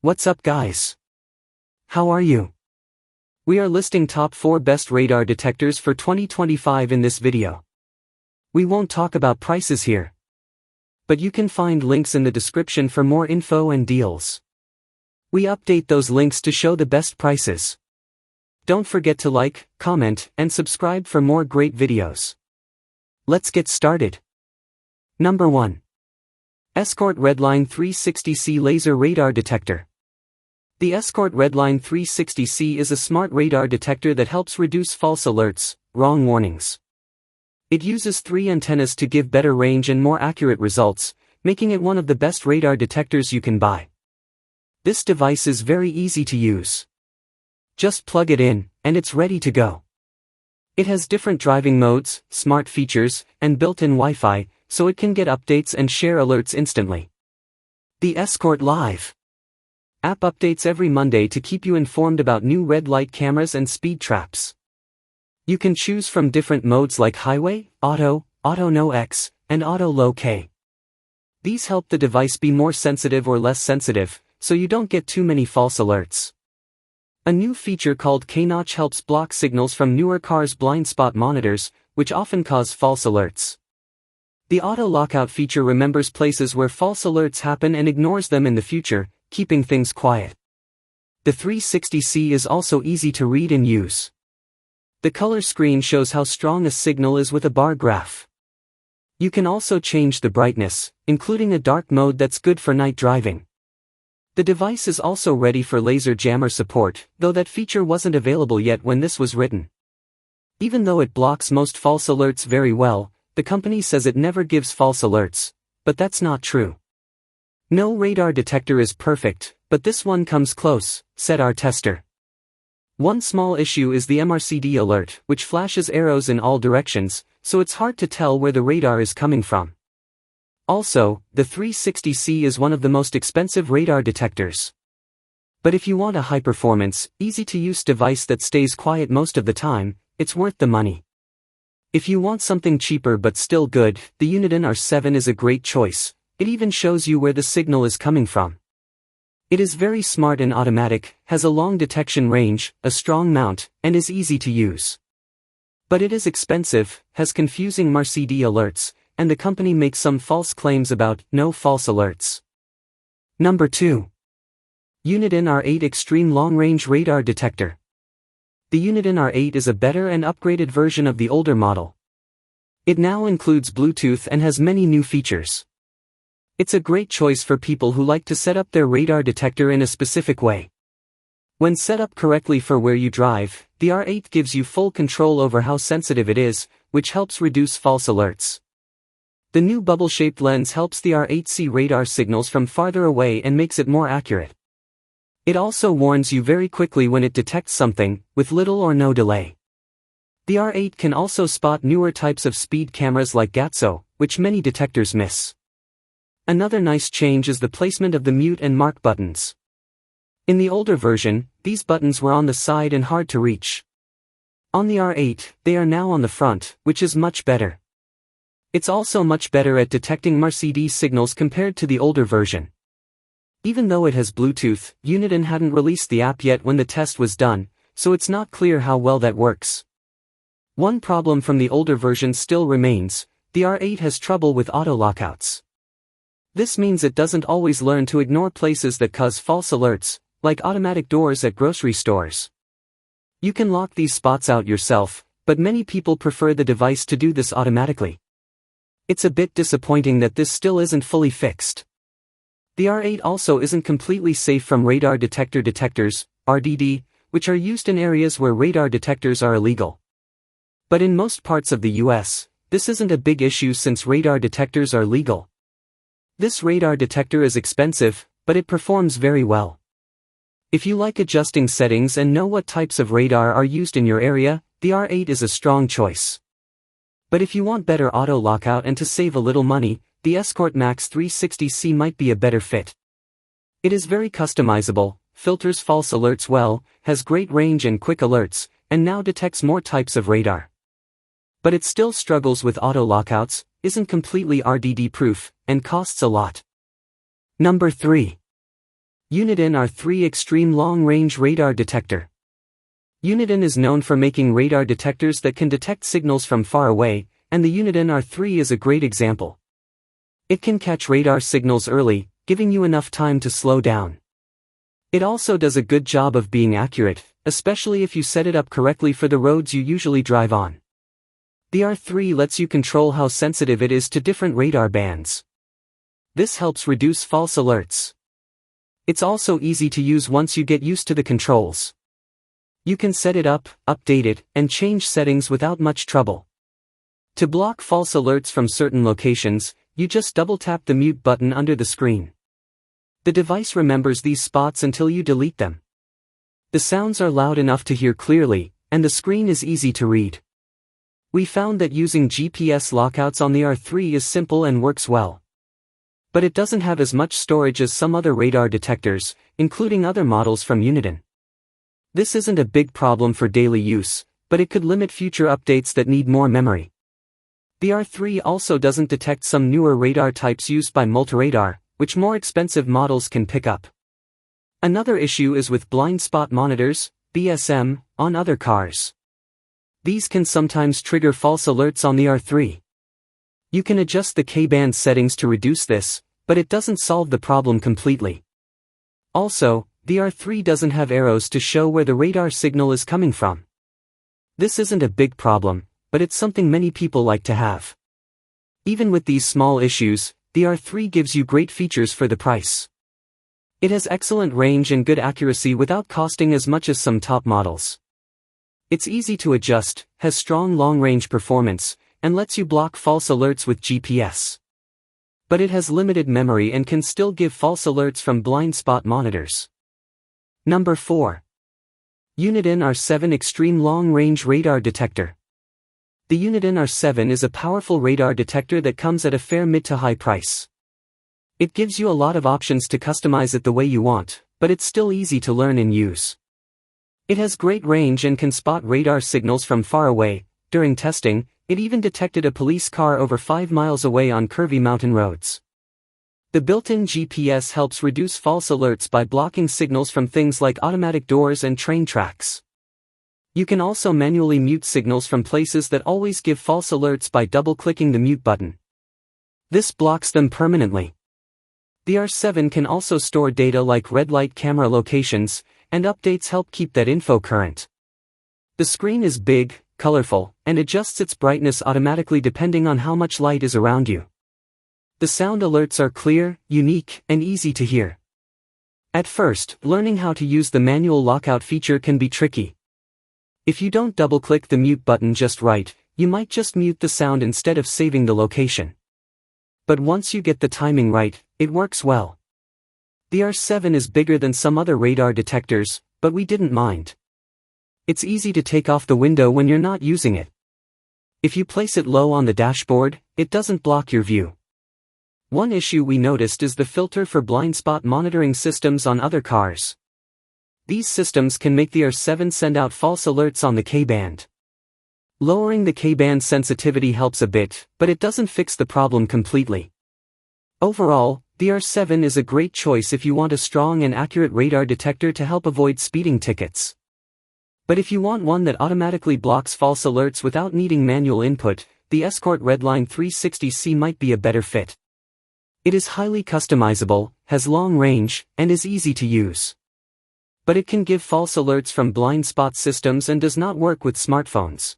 What's up guys? How are you? We are listing top 4 best radar detectors for 2025 in this video. We won't talk about prices here, but you can find links in the description for more info and deals. We update those links to show the best prices. Don't forget to like, comment, and subscribe for more great videos. Let's get started. Number 1. Escort Redline 360C Laser Radar Detector. The Escort Redline 360C is a smart radar detector that helps reduce false alerts, wrong warnings. It uses 3 antennas to give better range and more accurate results, making it one of the best radar detectors you can buy. This device is very easy to use. Just plug it in, and it's ready to go. It has different driving modes, smart features, and built-in Wi-Fi, so it can get updates and share alerts instantly. The Escort Live app updates every Monday to keep you informed about new red light cameras and speed traps. You can choose from different modes like Highway, Auto, Auto No X, and Auto Low K. These help the device be more sensitive or less sensitive, so you don't get too many false alerts. A new feature called K-Notch helps block signals from newer cars' blind spot monitors, which often cause false alerts. The auto lockout feature remembers places where false alerts happen and ignores them in the future, keeping things quiet. The 360C is also easy to read and use. The color screen shows how strong a signal is with a bar graph. You can also change the brightness, including a dark mode that's good for night driving. The device is also ready for laser jammer support, though that feature wasn't available yet when this was written. Even though it blocks most false alerts very well, the company says it never gives false alerts, but that's not true. No radar detector is perfect, but this one comes close, said our tester. One small issue is the MRCD alert, which flashes arrows in all directions, so it's hard to tell where the radar is coming from. Also, the 360C is one of the most expensive radar detectors. But if you want a high-performance, easy-to-use device that stays quiet most of the time, it's worth the money. If you want something cheaper but still good, the Uniden R7 is a great choice. It even shows you where the signal is coming from. It is very smart and automatic, has a long detection range, a strong mount, and is easy to use. But it is expensive, has confusing MRCD alerts, and the company makes some false claims about no false alerts. Number 2. Uniden R8 Extreme Long Range Radar Detector. The Uniden R8 is a better and upgraded version of the older model. It now includes Bluetooth and has many new features. It's a great choice for people who like to set up their radar detector in a specific way. When set up correctly for where you drive, the R8 gives you full control over how sensitive it is, which helps reduce false alerts. The new bubble-shaped lens helps the R8 see radar signals from farther away and makes it more accurate. It also warns you very quickly when it detects something, with little or no delay. The R8 can also spot newer types of speed cameras like GATSO, which many detectors miss. Another nice change is the placement of the mute and mark buttons. In the older version, these buttons were on the side and hard to reach. On the R8, they are now on the front, which is much better. It's also much better at detecting MRCD signals compared to the older version. Even though it has Bluetooth, Uniden hadn't released the app yet when the test was done, so it's not clear how well that works. One problem from the older version still remains: the R8 has trouble with auto lockouts. This means it doesn't always learn to ignore places that cause false alerts, like automatic doors at grocery stores. You can lock these spots out yourself, but many people prefer the device to do this automatically. It's a bit disappointing that this still isn't fully fixed. The R8 also isn't completely safe from radar detector detectors, RDD, which are used in areas where radar detectors are illegal. But in most parts of the US, this isn't a big issue since radar detectors are legal. This radar detector is expensive, but it performs very well. If you like adjusting settings and know what types of radar are used in your area, the R8 is a strong choice. But if you want better auto lockout and to save a little money, the Escort Max 360C might be a better fit. It is very customizable, filters false alerts well, has great range and quick alerts, and now detects more types of radar. But it still struggles with auto lockouts, isn't completely RDD proof, and costs a lot. Number 3. Uniden R3 Extreme Long Range Radar Detector. Uniden is known for making radar detectors that can detect signals from far away, and the Uniden R3 is a great example. It can catch radar signals early, giving you enough time to slow down. It also does a good job of being accurate, especially if you set it up correctly for the roads you usually drive on. The R3 lets you control how sensitive it is to different radar bands. This helps reduce false alerts. It's also easy to use once you get used to the controls. You can set it up, update it, and change settings without much trouble. To block false alerts from certain locations, you just double-tap the mute button under the screen. The device remembers these spots until you delete them. The sounds are loud enough to hear clearly, and the screen is easy to read. We found that using GPS lockouts on the R3 is simple and works well. But it doesn't have as much storage as some other radar detectors, including other models from Uniden. This isn't a big problem for daily use, but it could limit future updates that need more memory. The R3 also doesn't detect some newer radar types used by multiradar, which more expensive models can pick up. Another issue is with blind spot monitors, BSM, on other cars. These can sometimes trigger false alerts on the R3. You can adjust the K-band settings to reduce this, but it doesn't solve the problem completely. Also, the R3 doesn't have arrows to show where the radar signal is coming from. This isn't a big problem, but it's something many people like to have. Even with these small issues, the R3 gives you great features for the price. It has excellent range and good accuracy without costing as much as some top models. It's easy to adjust, has strong long-range performance, and lets you block false alerts with GPS. But it has limited memory and can still give false alerts from blind spot monitors. Number 4. Uniden R7 Extreme Long Range Radar Detector. The Uniden R7 is a powerful radar detector that comes at a fair mid to high price. It gives you a lot of options to customize it the way you want, but it's still easy to learn and use. It has great range and can spot radar signals from far away. During testing, it even detected a police car over 5 miles away on curvy mountain roads. The built-in GPS helps reduce false alerts by blocking signals from things like automatic doors and train tracks. You can also manually mute signals from places that always give false alerts by double-clicking the mute button. This blocks them permanently. The R7 can also store data like red light camera locations, and updates help keep that info current. The screen is big, colorful, and adjusts its brightness automatically depending on how much light is around you. The sound alerts are clear, unique, and easy to hear. At first, learning how to use the manual lockout feature can be tricky. If you don't double-click the mute button just right, you might just mute the sound instead of saving the location. But once you get the timing right, it works well. The R7 is bigger than some other radar detectors, but we didn't mind. It's easy to take off the window when you're not using it. If you place it low on the dashboard, it doesn't block your view. One issue we noticed is the filter for blind spot monitoring systems on other cars. These systems can make the R7 send out false alerts on the K-band. Lowering the K-band sensitivity helps a bit, but it doesn't fix the problem completely. Overall, the R7 is a great choice if you want a strong and accurate radar detector to help avoid speeding tickets. But if you want one that automatically blocks false alerts without needing manual input, the Escort Redline 360C might be a better fit. It is highly customizable, has long range, and is easy to use. But it can give false alerts from blind spot systems and does not work with smartphones.